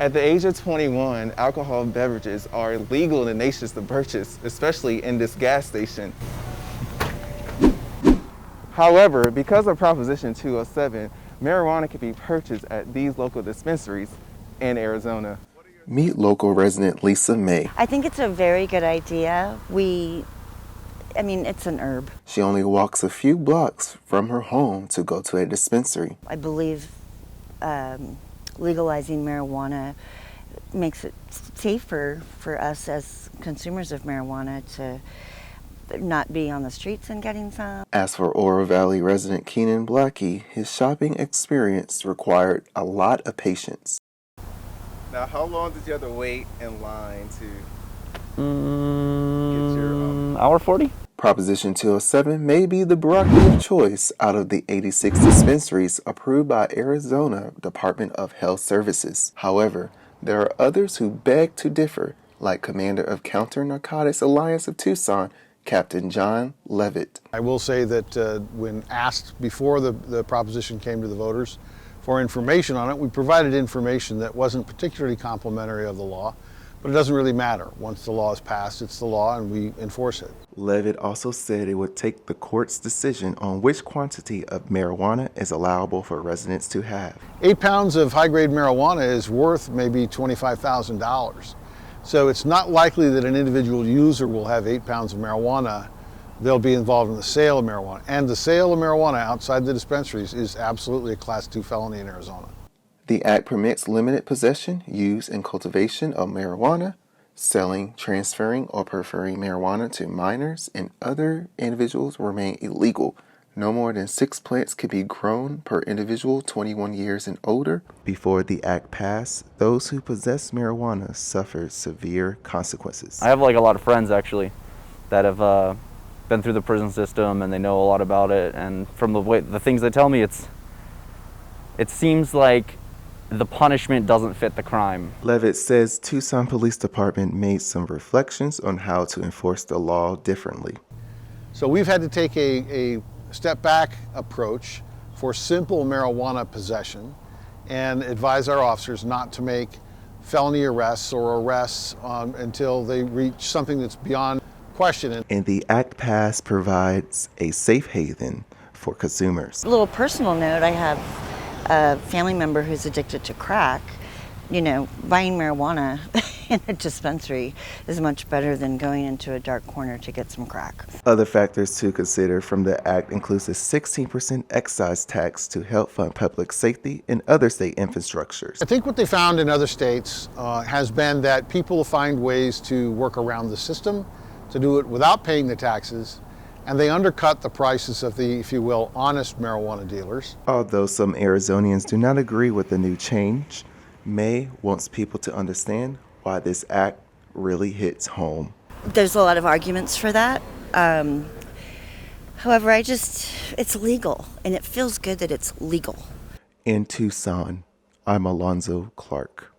At the age of 21, alcohol beverages are legal in the nations to purchase, especially in this gas station. However, because of Proposition 207, marijuana can be purchased at these local dispensaries in Arizona. Meet local resident Lisa May. I think it's a very good idea. It's an herb. She only walks a few blocks from her home to go to a dispensary. I believe legalizing marijuana makes it safer for us as consumers of marijuana to not be on the streets and getting some. As for Oro Valley resident Keenan Blackie, his shopping experience required a lot of patience. Now, how long did you have to wait in line to get your hour 40? Proposition 207 may be the broccoli of choice out of the 86 dispensaries approved by Arizona Department of Health Services. However, there are others who beg to differ, like Commander of Counter Narcotics Alliance of Tucson, Captain John Levitt. I will say that when asked before the proposition came to the voters for information on it, we provided information that wasn't particularly complimentary of the law, but it doesn't really matter. Once the law is passed, it's the law and we enforce it. Levitt also said it would take the court's decision on which quantity of marijuana is allowable for residents to have. 8 pounds of high-grade marijuana is worth maybe $25,000. So it's not likely that an individual user will have 8 pounds of marijuana. They'll be involved in the sale of marijuana. And the sale of marijuana outside the dispensaries is absolutely a Class 2 felony in Arizona. The act permits limited possession, use, and cultivation of marijuana, selling, transferring, or preferring marijuana to minors and other individuals remain illegal. No more than 6 plants can be grown per individual 21 years and older. Before the act passed, those who possess marijuana suffered severe consequences. I have like a lot of friends actually that have been through the prison system and they know a lot about it, and from the things they tell me, it seems like the punishment doesn't fit the crime. Levitt says Tucson Police Department made some reflections on how to enforce the law differently. So we've had to take a step back approach for simple marijuana possession and advise our officers not to make felony arrests or arrests until they reach something that's beyond question. And the act passed provides a safe haven for consumers. A little personal note, I have a family member who's addicted to crack. Buying marijuana in a dispensary is much better than going into a dark corner to get some crack. Other factors to consider from the act includes a 16% excise tax to help fund public safety and other state infrastructures. I think what they found in other states has been that people find ways to work around the system, to do it without paying the taxes, and they undercut the prices of the, if you will, honest marijuana dealers. Although some Arizonians do not agree with the new change, May wants people to understand why this act really hits home. There's a lot of arguments for that. However, it's legal, and it feels good that it's legal. In Tucson, I'm Alonzo Clark.